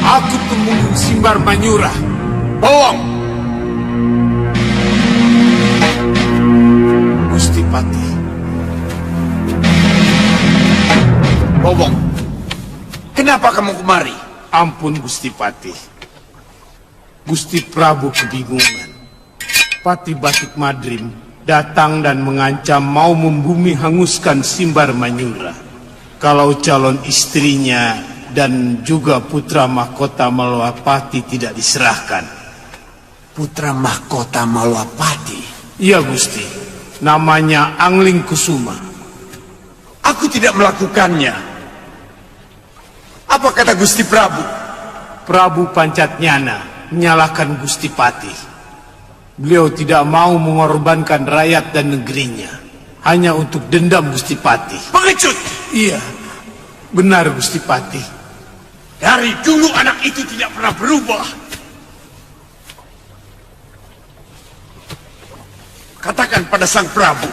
Aku temunggung Simbar Manyura. Bohong. Gusti Patih. Bohong. Kenapa kamu kemari? Ampun Gusti Patih. Gusti Prabu kebingungan. Patih Batik Madrim datang dan mengancam mau membumi hanguskan Simbar Manyura. Kalau calon istrinya dan juga putra mahkota Malwapati tidak diserahkan. Putra mahkota Malwapati? Iya Gusti, namanya Angling Kusuma. Aku tidak melakukannya. Apa kata Gusti Prabu? Prabu Pancatnyana menyalahkan Gusti Patih. Beliau tidak mau mengorbankan rakyat dan negerinya hanya untuk dendam Gusti Patih. Pengecut! Iya, benar Gusti Patih. Dari dulu anak itu tidak pernah berubah. Katakan pada Sang Prabu,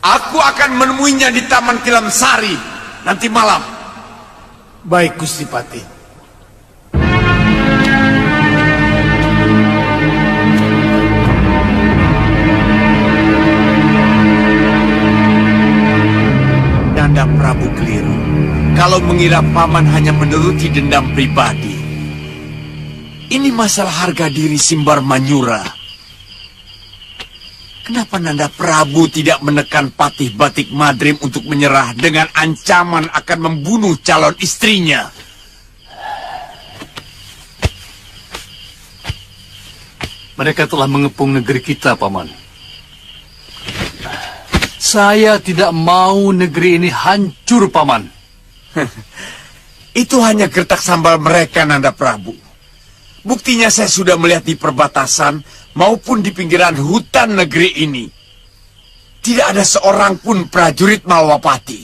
aku akan menemuinya di Taman Kilamsari nanti malam. Baik Gusti Patih. Nanda Prabu keliru kalau mengira paman hanya menuruti dendam pribadi. Ini masalah harga diri Simbar Manyura. Kenapa Nanda Prabu tidak menekan Patih Batik Madrim untuk menyerah dengan ancaman akan membunuh calon istrinya? Mereka telah mengepung negeri kita, Paman. Saya tidak mau negeri ini hancur, Paman. Itu hanya gertak sambal mereka, Nanda Prabu. Buktinya saya sudah melihat di perbatasan maupun di pinggiran hutan negeri ini. Tidak ada seorang pun prajurit Malwapati.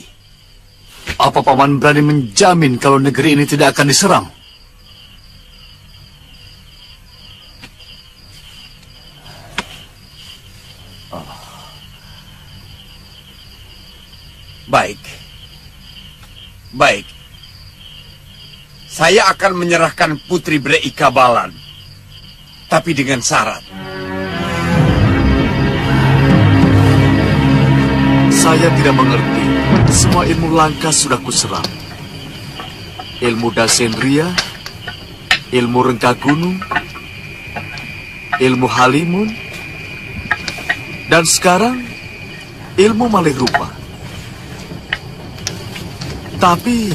Apa Paman berani menjamin kalau negeri ini tidak akan diserang? Baik. Baik. Saya akan menyerahkan Putri Brei Kabalan. Tapi dengan syarat. Saya tidak mengerti. Semua ilmu langka sudah kuserap. Ilmu Dasendria, ilmu Rengka Gunung, ilmu Halimun, dan sekarang ilmu Malih Rupa. Tapi,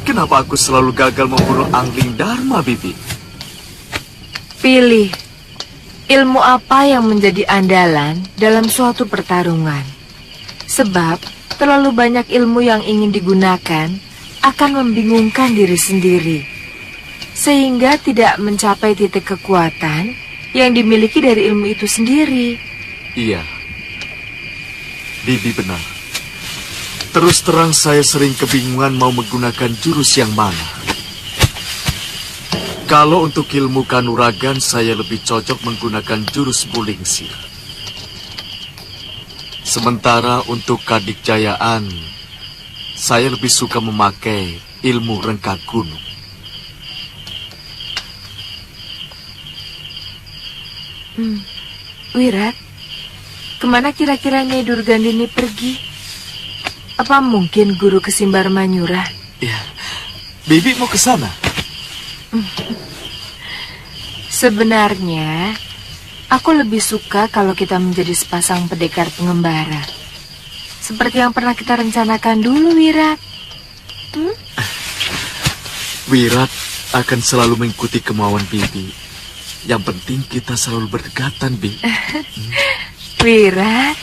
kenapa aku selalu gagal membunuh Angling Dharma, Bibi? Pilih, ilmu apa yang menjadi andalan dalam suatu pertarungan. Sebab, terlalu banyak ilmu yang ingin digunakan akan membingungkan diri sendiri. Sehingga tidak mencapai titik kekuatan yang dimiliki dari ilmu itu sendiri. Iya, Bibi benar. Terus terang saya sering kebingungan mau menggunakan jurus yang mana. Kalau untuk ilmu kanuragan saya lebih cocok menggunakan jurus Bulingsir. Sementara untuk kadikjayaan, saya lebih suka memakai ilmu Rengka Gunung. Wirat, kemana kira-kira Nyai Durgandini pergi? Apa mungkin guru ke Simbar Manyura? Ya, Bibi mau ke sana. Sebenarnya, aku lebih suka kalau kita menjadi sepasang pendekar pengembara. Seperti yang pernah kita rencanakan dulu, Wirat. Wirat akan selalu mengikuti kemauan Bibi. Yang penting kita selalu berdekatan, Bi. Wirat.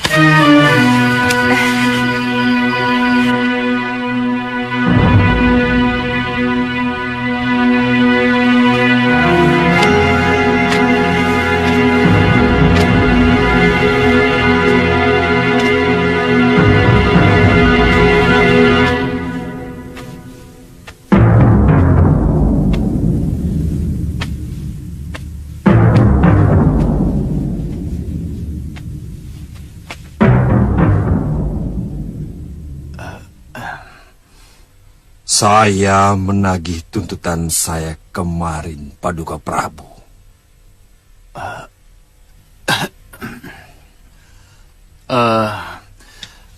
Saya menagih tuntutan saya kemarin, Paduka Prabu.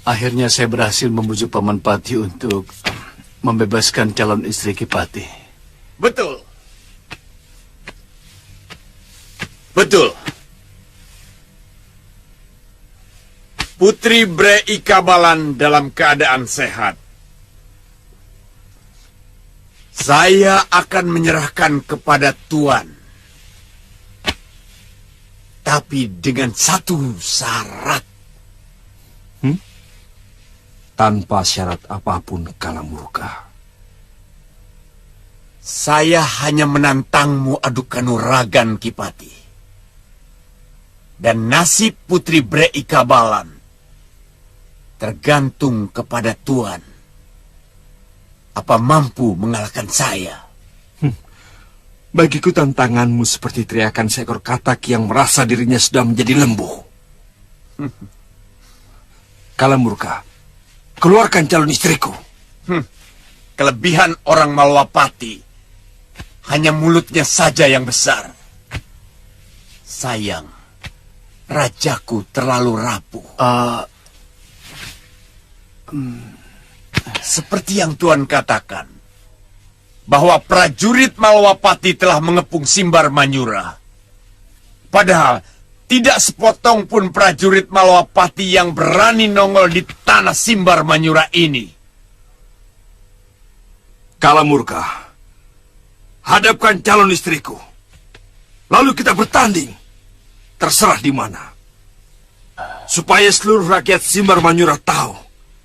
Akhirnya saya berhasil membujuk Paman Pati untuk membebaskan calon istri Ki Pati. Betul. Betul. Putri Bre Ikabalan dalam keadaan sehat. Saya akan menyerahkan kepada Tuan. Tapi dengan satu syarat. Tanpa syarat apapun, Kalamurka. Saya hanya menantangmu adu kanuragan, Ki Pati. Dan nasib Putri Bre Ikabalan tergantung kepada Tuan. Apa mampu mengalahkan saya? Bagiku tantanganmu seperti teriakan seekor katak yang merasa dirinya sudah menjadi lembu. Kalamurka, keluarkan calon istriku. Kelebihan orang Malwapati hanya mulutnya saja yang besar. Sayang, rajaku terlalu rapuh. Seperti yang Tuan katakan, bahwa prajurit Malwapati telah mengepung Simbar Manyura. Padahal tidak sepotong pun prajurit Malwapati yang berani nongol di tanah Simbar Manyura ini. Kalamurka, hadapkan calon istriku. Lalu kita bertanding. Terserah di mana. Supaya seluruh rakyat Simbar Manyura tahu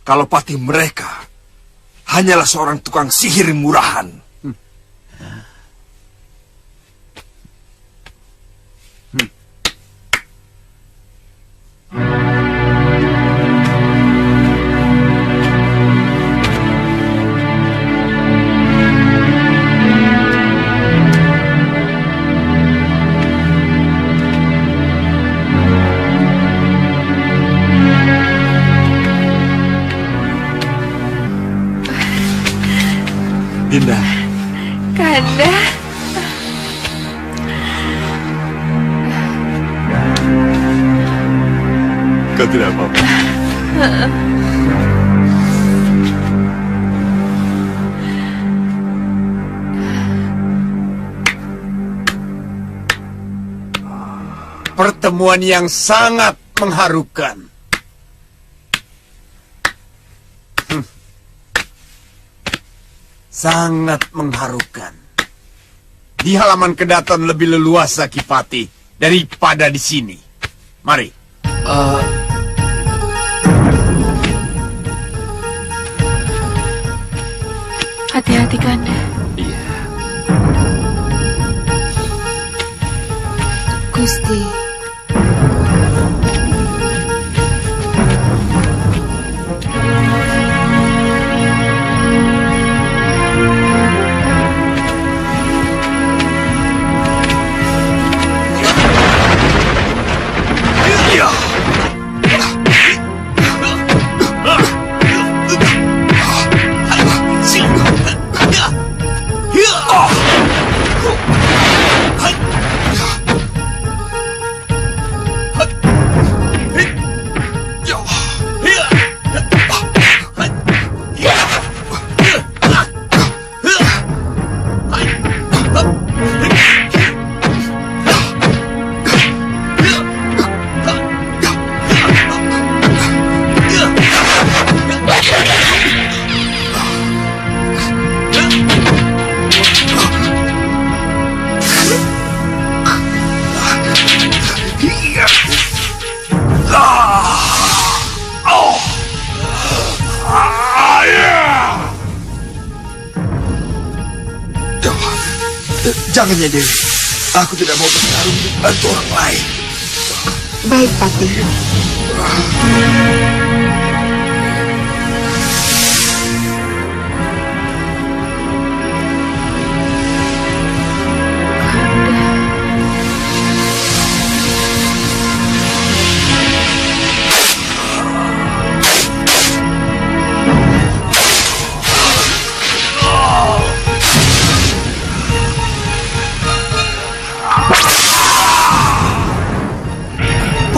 kalau Pati mereka hanyalah seorang tukang sihir murahan. Dinda. Kanda. Kau tidak apa-apa. Pertemuan yang sangat mengharukan. Sangat mengharukan. Di halaman Kedaton lebih leluasa, Ki Pati, daripada di sini. Mari. Hati-hati, Kanda. Iya. Gusti. Jangan ya, Dewi. Aku tidak mau bertarung dengan orang lain. Baik, Pati. Kanda.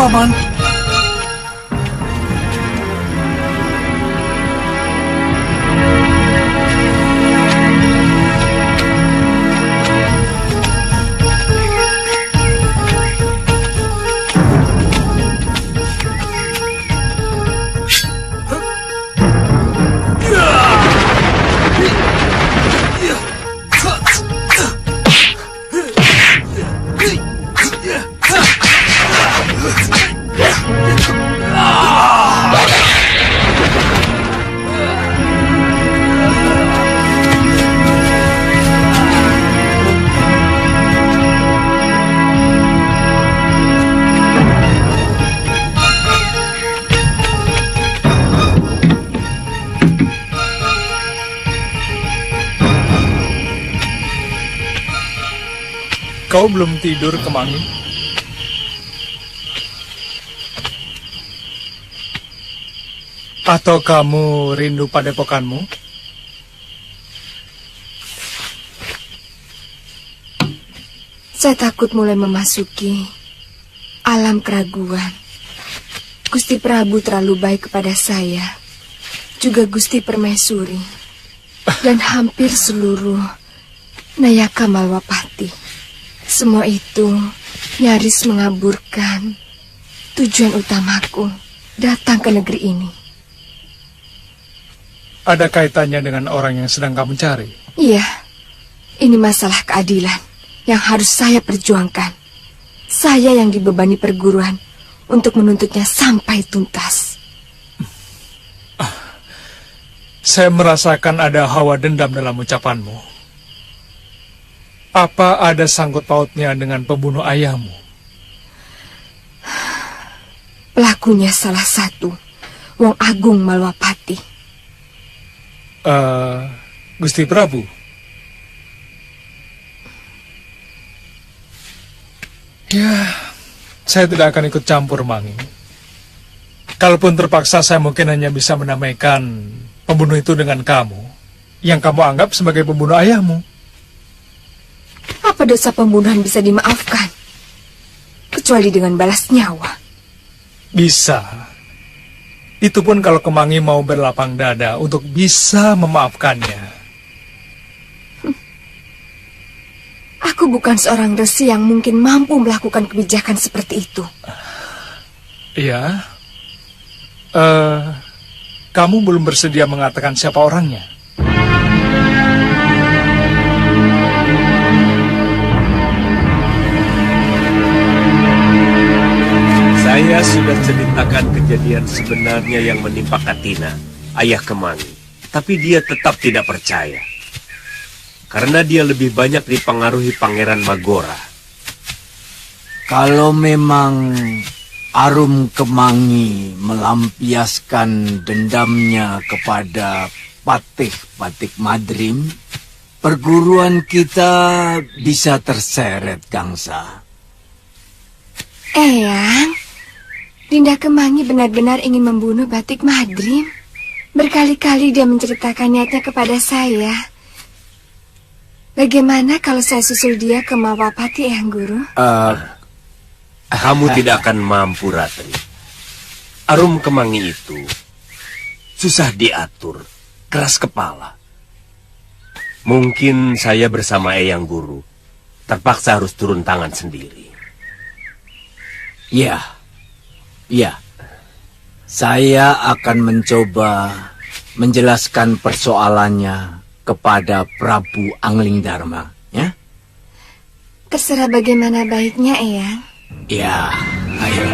Paman. Kau belum tidur, Kemangi? Atau kamu rindu padepokanmu? Saya takut mulai memasuki alam keraguan. Gusti Prabu terlalu baik kepada saya, juga Gusti Permaisuri, dan hampir seluruh Nayaka Malwapati. Semua itu nyaris mengaburkan tujuan utamaku datang ke negeri ini. Ada kaitannya dengan orang yang sedang kamu cari? Iya, ini masalah keadilan yang harus saya perjuangkan. Saya yang dibebani perguruan untuk menuntutnya sampai tuntas. Saya merasakan ada hawa dendam dalam ucapanmu. Apa ada sangkut pautnya dengan pembunuh ayahmu? Pelakunya salah satu Wong Agung Malwapati. Gusti Prabu. Ya, saya tidak akan ikut campur, Mangi. Kalaupun terpaksa, saya mungkin hanya bisa menamaikan pembunuh itu dengan kamu, yang kamu anggap sebagai pembunuh ayahmu. Apa dosa pembunuhan bisa dimaafkan? Kecuali dengan balas nyawa. Bisa. Itu pun kalau Kemangi mau berlapang dada untuk bisa memaafkannya. Aku bukan seorang resi yang mungkin mampu melakukan kebijakan seperti itu. Iya. Kamu belum bersedia mengatakan siapa orangnya? Saya sudah ceritakan kejadian sebenarnya yang menimpa Katina, ayah Kemangi. Tapi dia tetap tidak percaya. Karena dia lebih banyak dipengaruhi Pangeran Magora. Kalau memang Arum Kemangi melampiaskan dendamnya kepada Patih Madrim, perguruan kita bisa terseret, Gangsa. Eyang, Dinda Kemangi benar-benar ingin membunuh Batik Madrim. Berkali-kali dia menceritakan niatnya kepada saya. Bagaimana kalau saya susul dia ke Malwapati, Eyang Guru? Kamu tidak akan mampu, Ratri. Arum Kemangi itu susah diatur, keras kepala. Mungkin saya bersama Eyang Guru terpaksa harus turun tangan sendiri. Ya, saya akan mencoba menjelaskan persoalannya kepada Prabu Angling Dharma, ya? Terserah bagaimana baiknya, Eyang. Ya, ayo.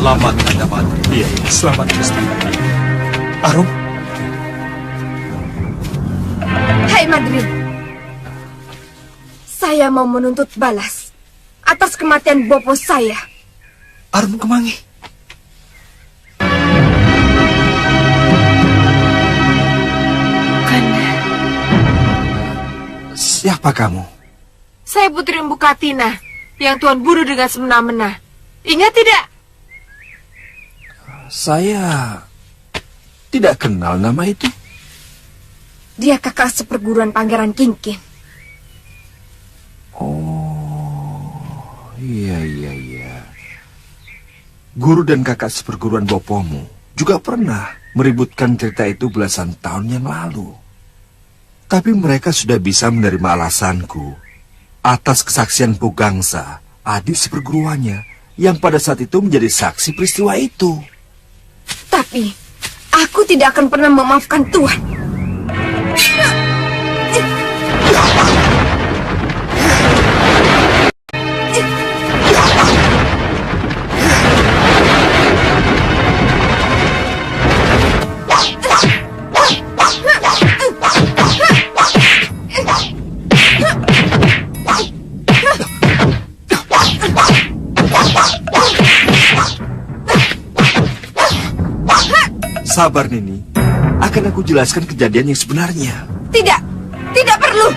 Selamat, Kanda Madrim. Iya, selamat Gusti. Arum, Hai Madrim, saya mau menuntut balas atas kematian bopo saya. Arum Kemangi. Kanda, Siapa kamu? saya Putri Empu Katina yang Tuan bunuh dengan semena-mena. Ingat tidak? Saya tidak kenal nama itu. Dia kakak seperguruan Pangeran Kingkin. Oh, iya. Guru dan kakak seperguruan bopomu juga pernah meributkan cerita itu belasan tahun yang lalu. Tapi mereka sudah bisa menerima alasanku atas kesaksian Pugangsa, adik seperguruannya, yang pada saat itu menjadi saksi peristiwa itu. Tapi aku tidak akan pernah memaafkan Tuhan. Sabar, Nini. Akan aku jelaskan kejadian yang sebenarnya. Tidak, tidak perlu.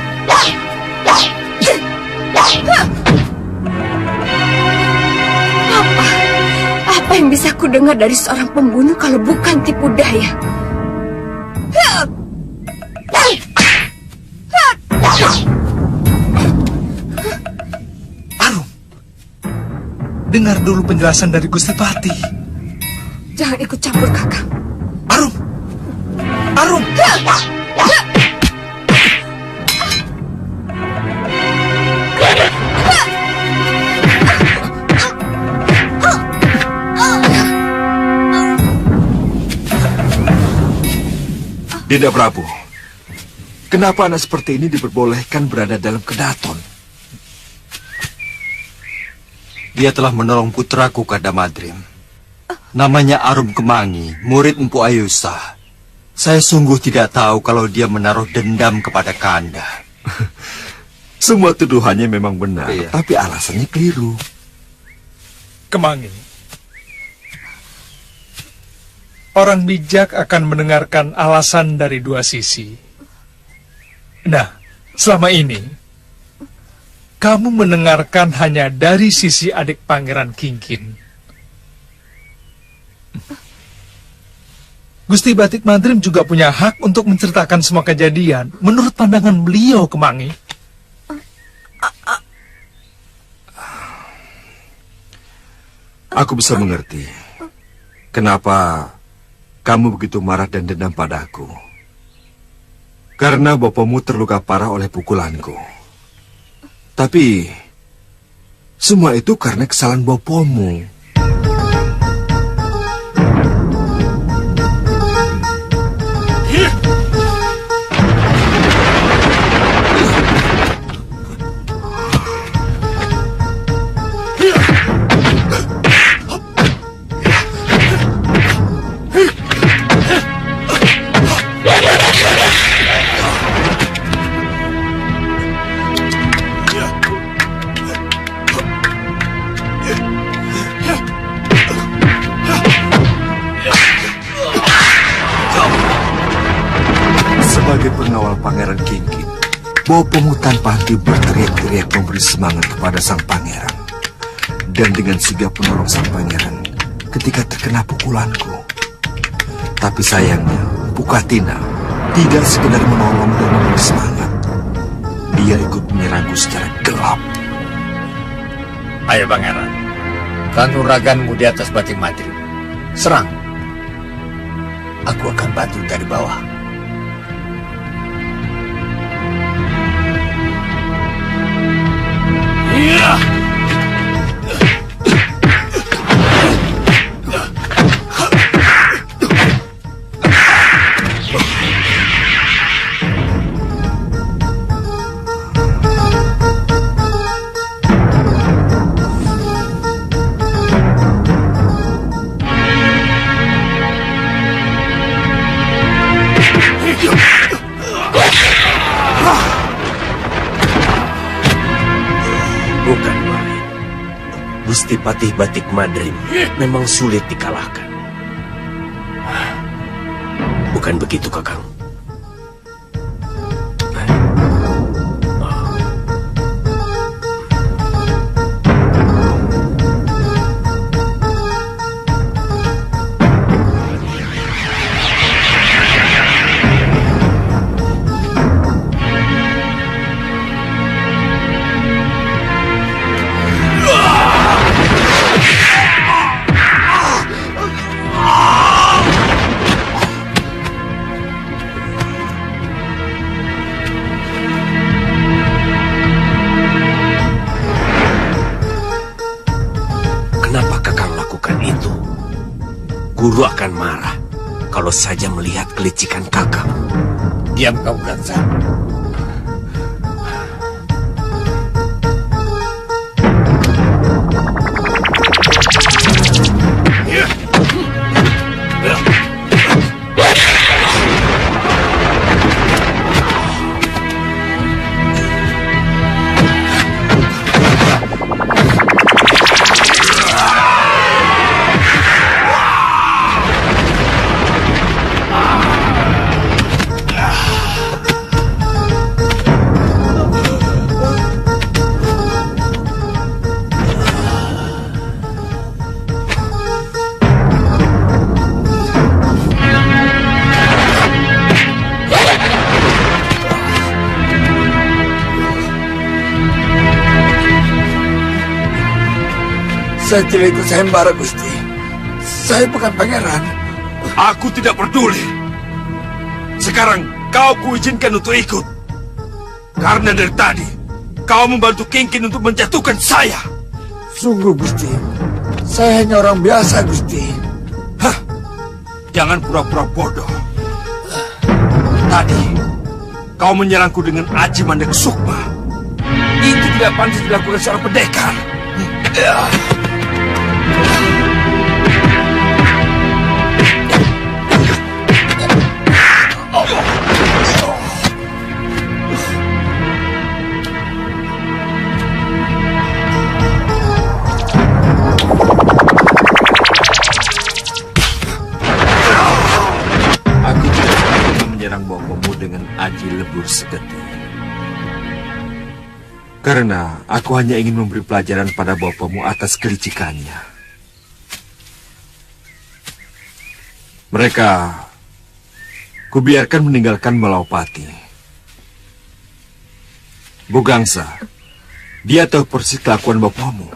Apa yang bisa ku dengar dari seorang pembunuh kalau bukan tipu daya? Arum, dengar dulu penjelasan dari Gusti Pati. Jangan ikut campur, Kakang. Arum, Arum. Dinda Prabu, kenapa anak seperti ini diperbolehkan berada dalam kedaton? Dia telah menolong putraku Kanda Madrim. Namanya Arum Kemangi, murid Empu Ayusa. Saya sungguh tidak tahu kalau dia menaruh dendam kepada Kanda. Semua tuduhannya memang benar, tapi alasannya keliru. Kemangi, orang bijak akan mendengarkan alasan dari dua sisi. Nah, selama ini kamu mendengarkan hanya dari sisi adik Pangeran Kingkin. Gusti Batik Madrim juga punya hak untuk menceritakan semua kejadian menurut pandangan beliau, Kemangi. Aku bisa mengerti kenapa kamu begitu marah dan dendam padaku. Karena bapamu terluka parah oleh pukulanku. Tapi semua itu karena kesalahan bapamu. Sebagai pengawal Pangeran Kingkin, bapamu tanpa henti berteriak-teriak memberi semangat kepada sang pangeran. Dan dengan sigap menolong sang pangeran ketika terkena pukulanku. Tapi sayangnya, Pukatina tidak sekedar menolong dan memberi semangat. Dia ikut menyerangku secara gelap. Ayo Pangeran, kanuraganmu di atas Batik Madrim. Serang. Aku akan bantu dari bawah. Gusti Patih Batik Madrim memang sulit dikalahkan. Bukan begitu, Kakang? Guru akan marah kalau saja melihat kelicikan Kakang. Diam kau, Gansa. Saya tidak ikut sayembara, Gusti. Saya bukan pangeran. Aku tidak peduli. Sekarang kau kuizinkan untuk ikut. Karena dari tadi kau membantu Kingkin untuk menjatuhkan saya. Sungguh, Gusti. Saya hanya orang biasa, Gusti. Hah? Jangan pura-pura bodoh. Tadi kau menyerangku dengan Aji Mandek Sukma. Itu tidak pantas dilakukan seorang pendekar. Aku tidak akan menyerang bopomu dengan aji lebur segeti. Karena aku hanya ingin memberi pelajaran pada bopomu atas kelicikannya. Mereka kubiarkan meninggalkan Malaupati. Bugangsa, dia tahu persis kelakuan bopomu.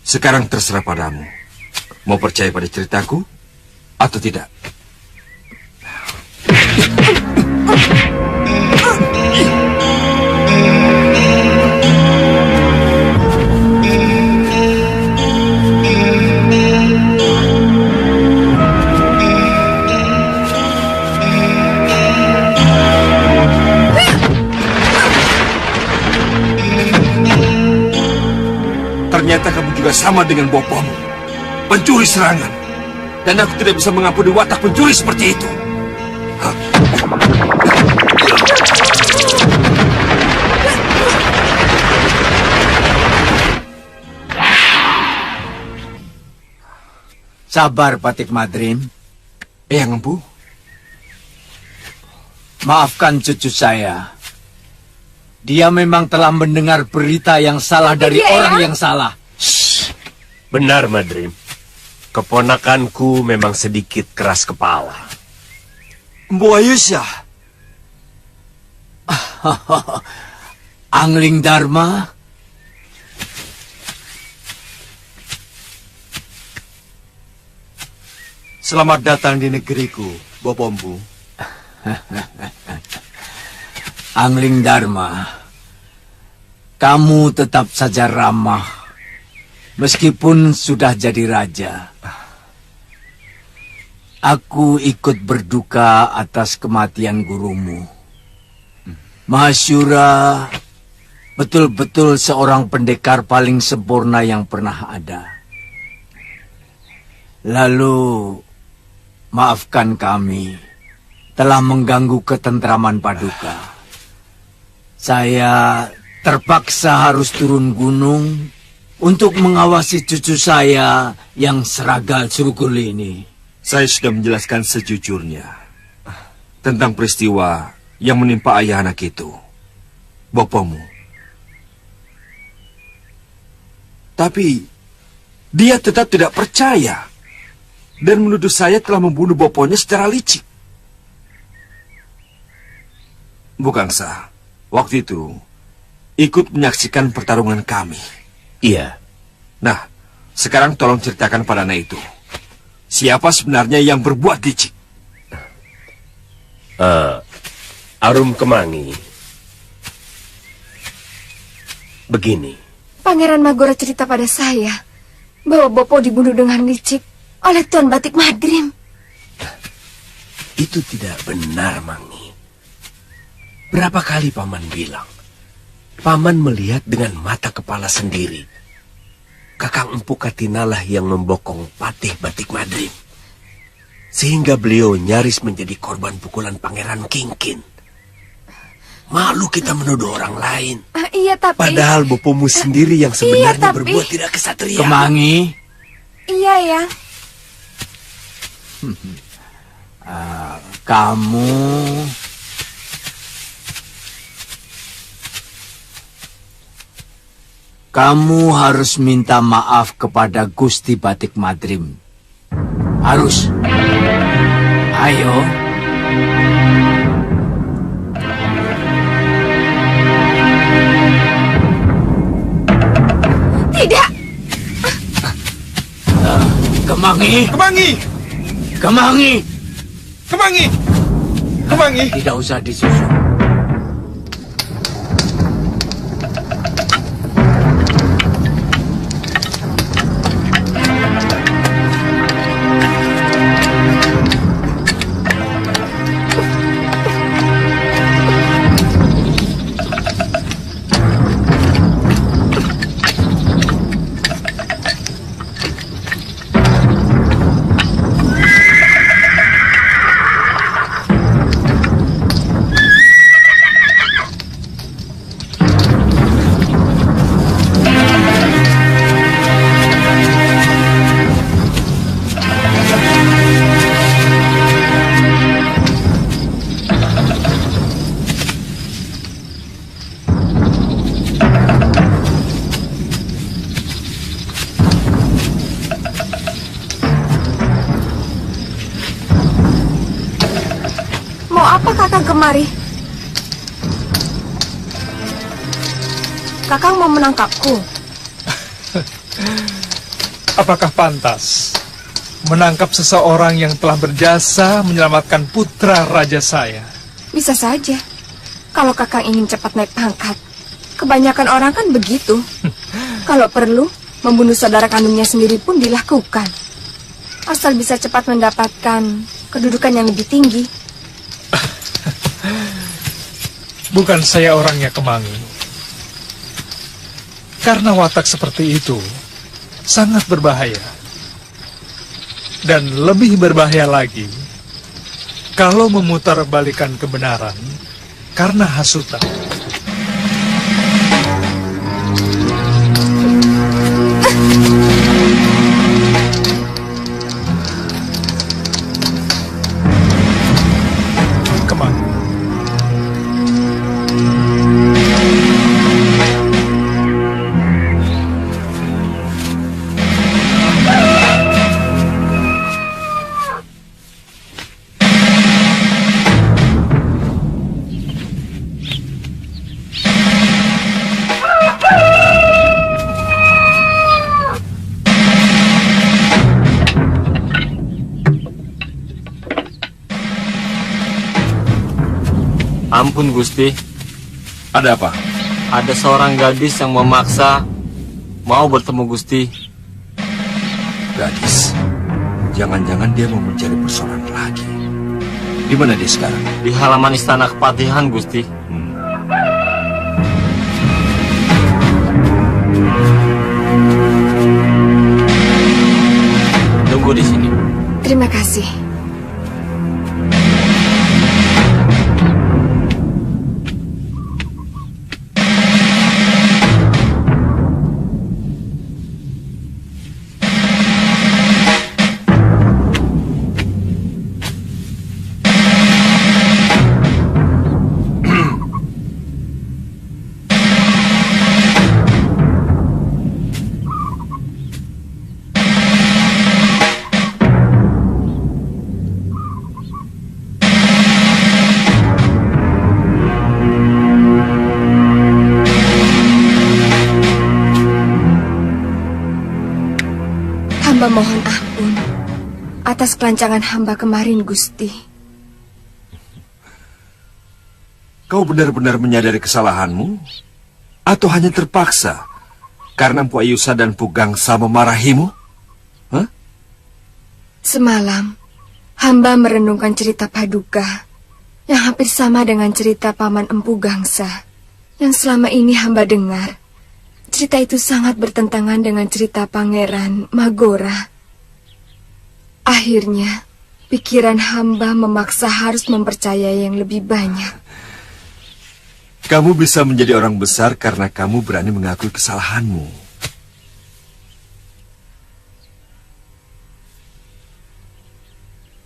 Sekarang terserah padamu. Mau percaya pada ceritaku atau tidak? Ternyata kamu juga sama dengan bopomu, pencuri serangan. Dan aku tidak bisa mengampuni watak pencuri seperti itu. Sabar, Patik Madrim. Eyang Empu. Maafkan cucu saya. Dia memang telah mendengar berita yang salah dari orang yang salah. Benar, Madrim. Keponakanku memang sedikit keras kepala. Mbu Ayusha. Angling Dharma. Selamat datang di negeriku, Bopombu. Angling Dharma, kamu tetap saja ramah, meskipun sudah jadi raja. Aku ikut berduka atas kematian gurumu. Mahasyura betul-betul seorang pendekar paling sempurna yang pernah ada. Lalu, maafkan kami telah mengganggu ketentraman Paduka. Saya terpaksa harus turun gunung untuk mengawasi cucu saya yang Seragal Surgul ini. Saya sudah menjelaskan sejujurnya tentang peristiwa yang menimpa ayah anak itu, Bopomu. Tapi dia tetap tidak percaya dan menuduh saya telah membunuh Boponya secara licik. Bukangsa, waktu itu ikut menyaksikan pertarungan kami. Iya. Nah, sekarang tolong ceritakan pada anak itu, siapa sebenarnya yang berbuat licik? Arum Kemangi. Begini. Pangeran Magora cerita pada saya bahwa Bopo dibunuh dengan licik oleh Tuan Batik Madrim. Itu tidak benar, Mangi. Berapa kali Paman bilang, Paman melihat dengan mata kepala sendiri. Kakang Empu Katinalah yang membokong Patih Batik Madrim. Sehingga beliau nyaris menjadi korban pukulan Pangeran Kingkin. Malu kita menuduh orang lain. Iya, tapi... Padahal Bopomu sendiri yang sebenarnya tapi... berbuat tidak kesatria. Kemangi. Iya, ya. Kamu harus minta maaf kepada Gusti Batik Madrim. Harus. Ayo. Tidak. Kemangi. Kemangi. Kemangi. Kemangi. Kemangi. Tidak usah disusun. Kemari. Kakang mau menangkapku. Apakah pantas menangkap seseorang yang telah berjasa menyelamatkan putra raja saya? Bisa saja. Kalau Kakang ingin cepat naik pangkat. Kebanyakan orang kan begitu. Kalau perlu, membunuh saudara kandungnya sendiri pun dilakukan. Asal bisa cepat mendapatkan kedudukan yang lebih tinggi. Bukan saya orangnya, Kemangi. Karena watak seperti itu sangat berbahaya. Dan lebih berbahaya lagi kalau memutarbalikan kebenaran karena hasutan. Ampun Gusti. Ada apa? Ada seorang gadis yang memaksa mau bertemu Gusti. Gadis? Jangan-jangan dia mau mencari persoalan lagi. Di mana dia sekarang? Di halaman istana Kepatihan, Gusti. Tunggu di sini. Terima kasih. Hamba mohon ampun atas kelancangan hamba kemarin, Gusti. Kau benar-benar menyadari kesalahanmu? Atau hanya terpaksa karena Empu Ayusa dan Empu Gangsa memarahimu? Hah? Semalam, hamba merenungkan cerita Paduka yang hampir sama dengan cerita Paman Empu Gangsa yang selama ini hamba dengar. Cerita itu sangat bertentangan dengan cerita Pangeran Magora. Akhirnya, pikiran hamba memaksa harus mempercayai yang lebih banyak. Kamu bisa menjadi orang besar karena kamu berani mengakui kesalahanmu.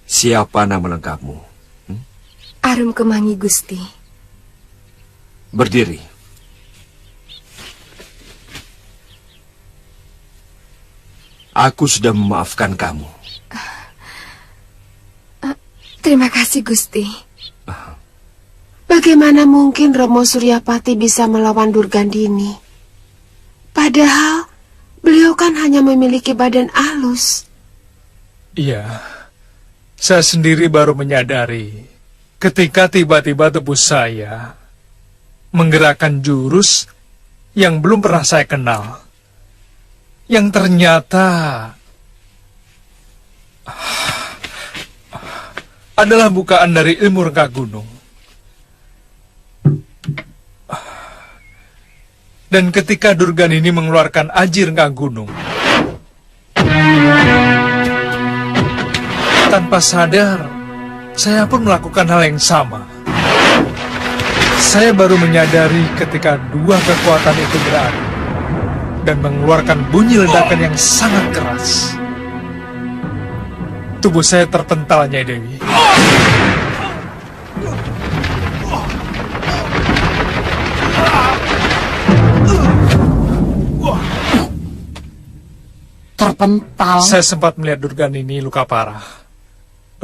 Siapa nama lengkapmu? Arum Kemangi, Gusti. Berdiri. Aku sudah memaafkan kamu. Terima kasih, Gusti. Bagaimana mungkin Romo Suryapati bisa melawan Durgandini? Padahal beliau kan hanya memiliki badan halus. Iya, saya sendiri baru menyadari ketika tiba-tiba tubuh saya menggerakkan jurus yang belum pernah saya kenal. Yang ternyata adalah bukaan dari ilmu rengga gunung. Dan ketika Durgandini mengeluarkan aji rengga gunung, tanpa sadar, saya pun melakukan hal yang sama. Saya baru menyadari ketika dua kekuatan itu beradu dan mengeluarkan bunyi ledakan yang sangat keras. Tubuh saya terpental, Nyai Dewi. Terpental? Saya sempat melihat Durgandini luka parah.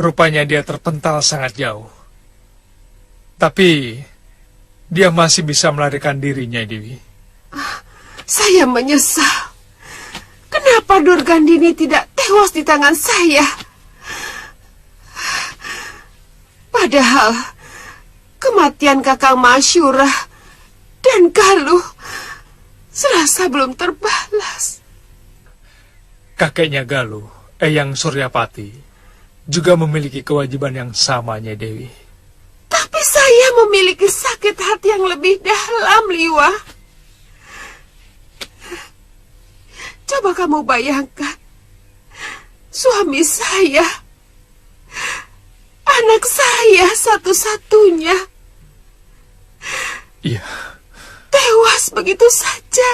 Rupanya dia terpental sangat jauh. Tapi dia masih bisa melarikan diri, Nyai Dewi. Saya menyesal. Kenapa Durgandini tidak tewas di tangan saya? Padahal kematian Kakang Masyurah dan Galuh serasa belum terbalas. Kakeknya Galuh, Eyang Suryapati, juga memiliki kewajiban yang sama, Nyai Dewi. Tapi saya memiliki sakit hati yang lebih dalam, Liwa. Coba kamu bayangkan, suami saya, anak saya satu-satunya, iya, tewas begitu saja.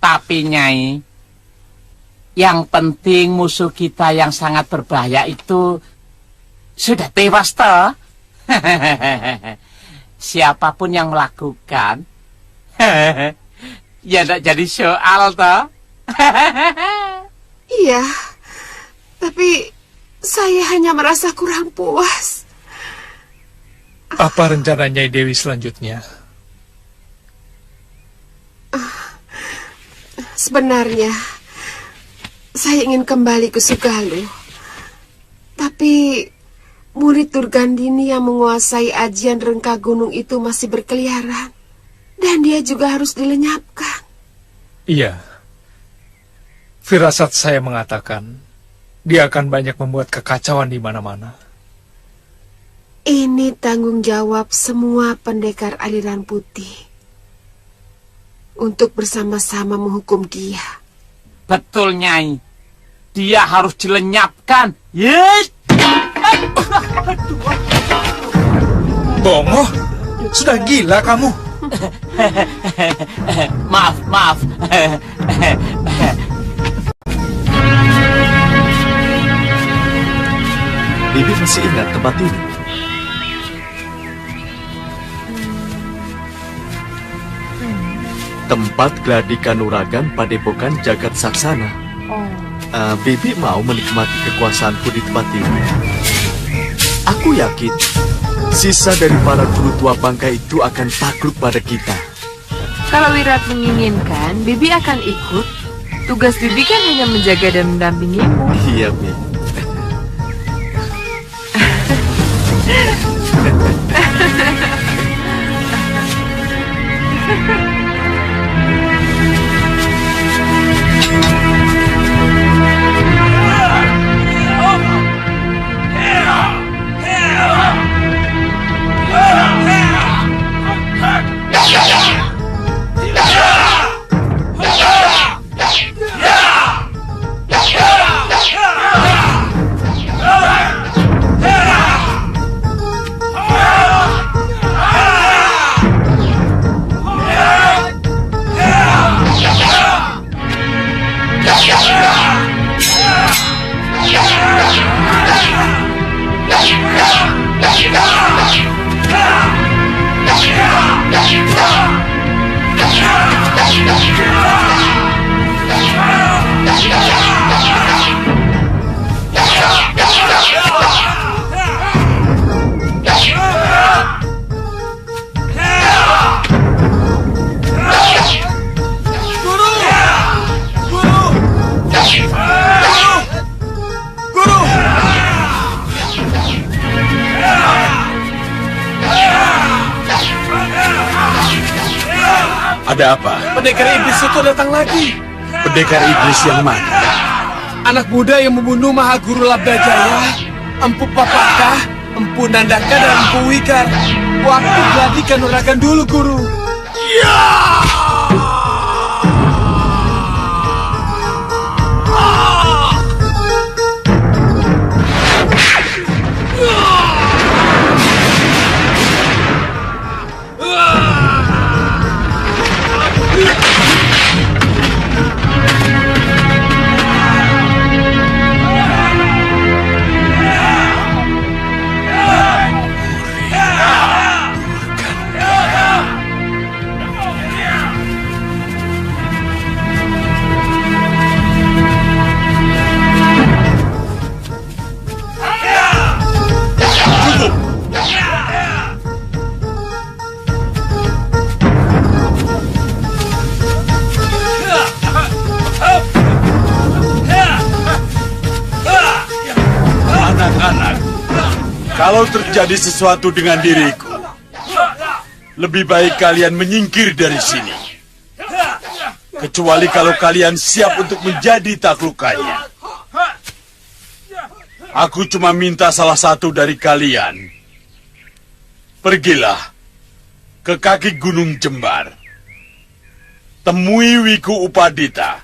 Tapi Nyai, yang penting musuh kita yang sangat berbahaya itu sudah tewas toh. Siapapun yang melakukan, ya tidak jadi soal toh. Iya, tapi saya hanya merasa kurang puas. Apa rencana Nyai Dewi selanjutnya? Sebenarnya saya ingin kembali ke Sugaluh. Tapi murid Durgandini yang menguasai ajian rengka gunung itu masih berkeliaran. Dan dia juga harus dilenyapkan. Iya. Firasat saya mengatakan dia akan banyak membuat kekacauan di mana-mana. Ini tanggung jawab semua pendekar aliran putih untuk bersama-sama menghukum dia. Betul, Nyai. Dia harus dilenyapkan. Yes. Bongo, sudah gila kamu. Maaf. Bibi masih ingat tempat ini? Tempat gladi kanuragan Padepokan Jagat Saksana. Bibi mau menikmati kekuasaanku di tempat ini. Aku yakin sisa dari para guru tua bangka itu akan takluk pada kita. Kalau Wirat menginginkan, Bibi akan ikut. Tugas Bibi kan hanya menjaga dan mendampingimu. Iya, Bi. Ada apa? Pendekar iblis itu datang lagi. Pendekar iblis yang mana? Anak muda yang membunuh Mahaguru Labdajaya, Empu Papaka, Empu Nandaka, dan Empu Wikar. Waktu gladi kanuragan dulu, Guru. Ya! Kalau terjadi sesuatu dengan diriku, lebih baik kalian menyingkir dari sini. Kecuali kalau kalian siap untuk menjadi taklukannya. Aku cuma minta salah satu dari kalian. Pergilah ke kaki Gunung Jembar. Temui Wiku Upadita.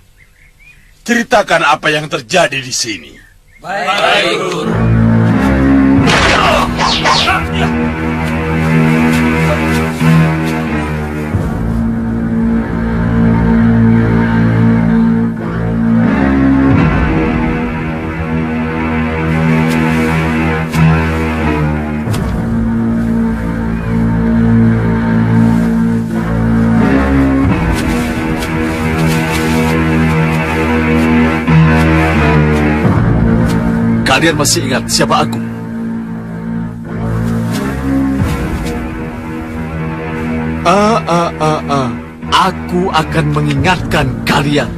Ceritakan apa yang terjadi di sini. Baik, Guru. Kalian masih ingat siapa aku? Aku akan mengingatkan kalian.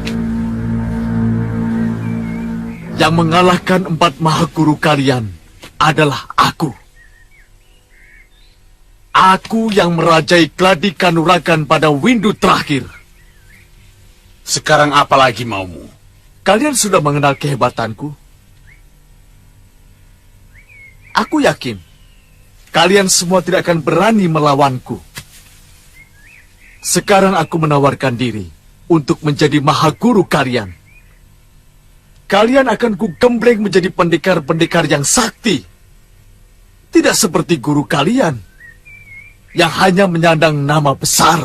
Yang mengalahkan 4 mahaguru kalian adalah aku. Aku yang merajai gladi kanuragan pada windu terakhir. Sekarang apa lagi maumu? Kalian sudah mengenal kehebatanku. Aku yakin kalian semua tidak akan berani melawanku. Sekarang aku menawarkan diri untuk menjadi mahaguru kalian. Kalian akan kugembleng menjadi pendekar-pendekar yang sakti. Tidak seperti guru kalian yang hanya menyandang nama besar,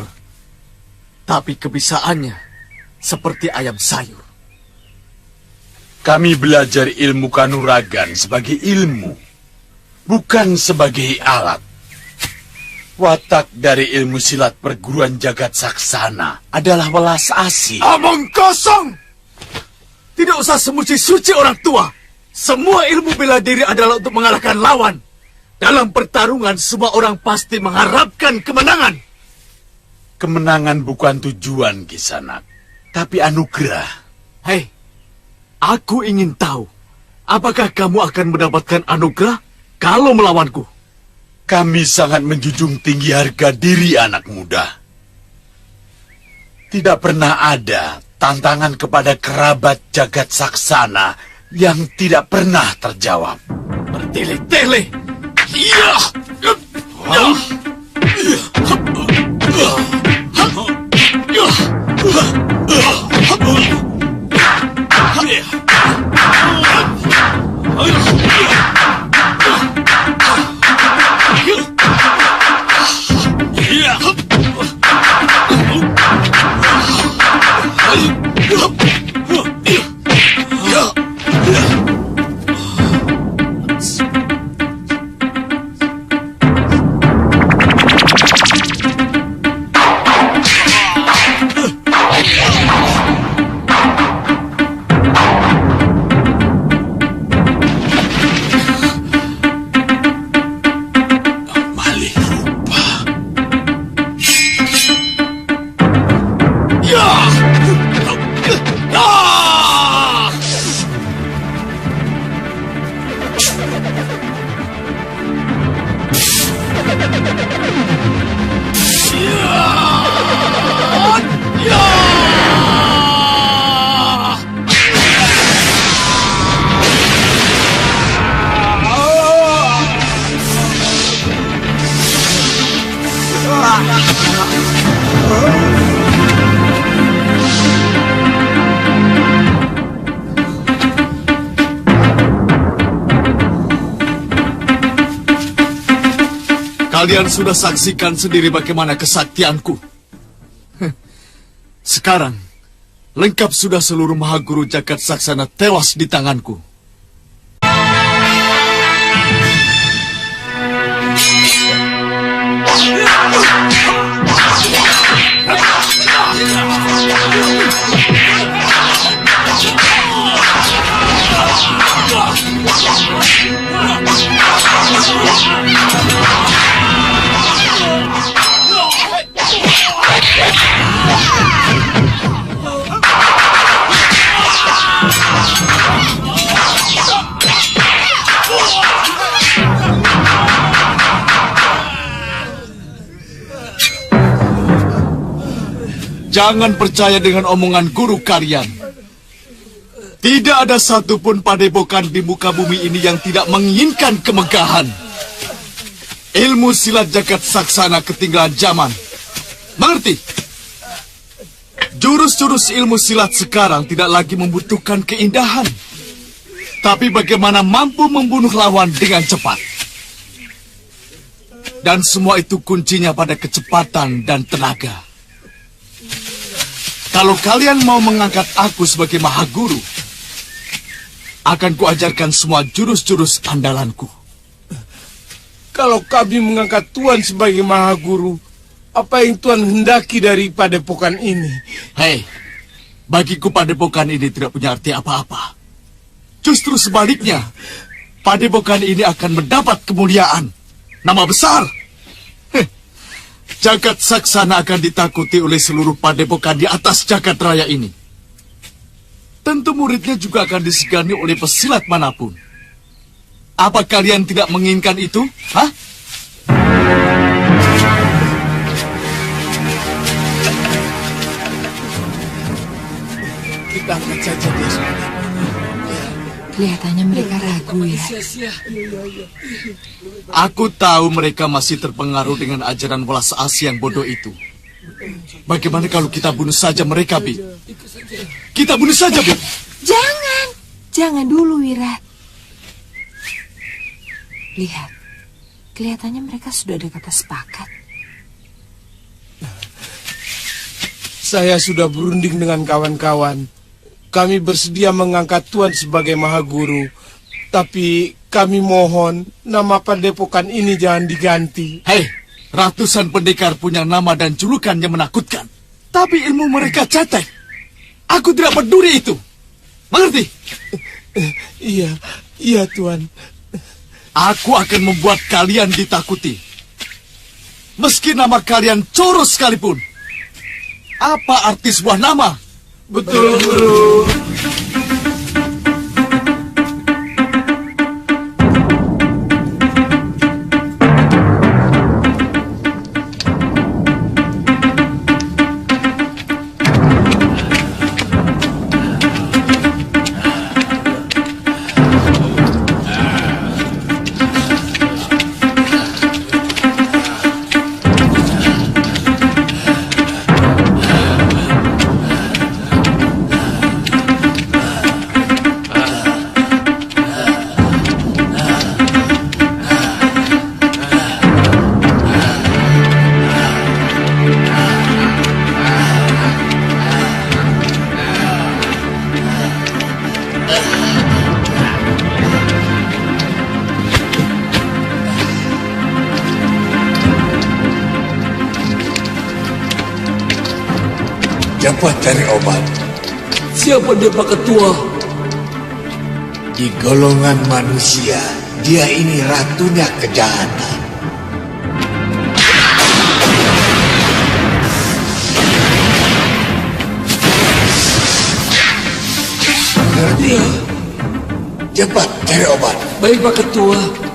tapi kebisaannya seperti ayam sayur. Kami belajar ilmu kanuragan sebagai ilmu, bukan sebagai alat. Watak dari ilmu silat perguruan Jagat Saksana adalah welas asih. Omong kosong! Tidak usah semuci-suci orang tua. Semua ilmu bela diri adalah untuk mengalahkan lawan. Dalam pertarungan, semua orang pasti mengharapkan kemenangan. Kemenangan bukan tujuan, Kisanak, tapi anugerah. Hei, aku ingin tahu, apakah kamu akan mendapatkan anugerah kalau melawanku? Kami sangat menjunjung tinggi harga diri anak muda. Tidak pernah ada tantangan kepada kerabat jagat saksana yang tidak pernah terjawab. Bertele-tele. Iya. Kalian sudah saksikan sendiri bagaimana kesaktianku. Sekarang, lengkap sudah seluruh Mahaguru Jagat Saksana tewas di tanganku. Jangan percaya dengan omongan guru kalian. Tidak ada satupun padepokan di muka bumi ini yang tidak menginginkan kemegahan. Ilmu silat jagat saksana ketinggalan zaman. Mengerti? Jurus-jurus ilmu silat sekarang tidak lagi membutuhkan keindahan, tapi bagaimana mampu membunuh lawan dengan cepat. Dan semua itu kuncinya pada kecepatan dan tenaga. Kalau kalian mau mengangkat aku sebagai Mahaguru, akan kuajarkan semua jurus-jurus andalanku. Kalau kami mengangkat Tuan sebagai Mahaguru, apa yang Tuan hendaki dari padepokan ini? Hei, bagiku padepokan ini tidak punya arti apa-apa. Justru sebaliknya, padepokan ini akan mendapat kemuliaan, nama besar. Jagat saksana akan ditakuti oleh seluruh padepokan di atas jagat raya ini. Tentu muridnya juga akan disegani oleh pesilat manapun. Apa kalian tidak menginginkan itu? Hah? Kita angkat saja dia sebentar. Kelihatannya mereka ragu ya. Aku tahu mereka masih terpengaruh dengan ajaran welas asih yang bodoh itu. Bagaimana kalau kita bunuh saja mereka, Bi? Kita bunuh saja, Bi. Jangan dulu, Wirat. Lihat, kelihatannya mereka sudah ada kata sepakat. Saya sudah berunding dengan kawan-kawan. Kami bersedia mengangkat Tuan sebagai Mahaguru. Tapi kami mohon nama padepokan ini jangan diganti. Hei, ratusan pendekar punya nama dan julukan yang menakutkan. Tapi ilmu mereka cetek. Aku tidak peduli itu. Mengerti? Iya Tuan. Aku akan membuat kalian ditakuti. Meski nama kalian Coro sekalipun. Apa arti sebuah nama? Betul, Guru. Cepat cari obat. Siapa dia Pak Ketua? Di golongan manusia, dia ini ratunya kejahatan. Ngerti? Cepat cari obat. Baik Pak Ketua.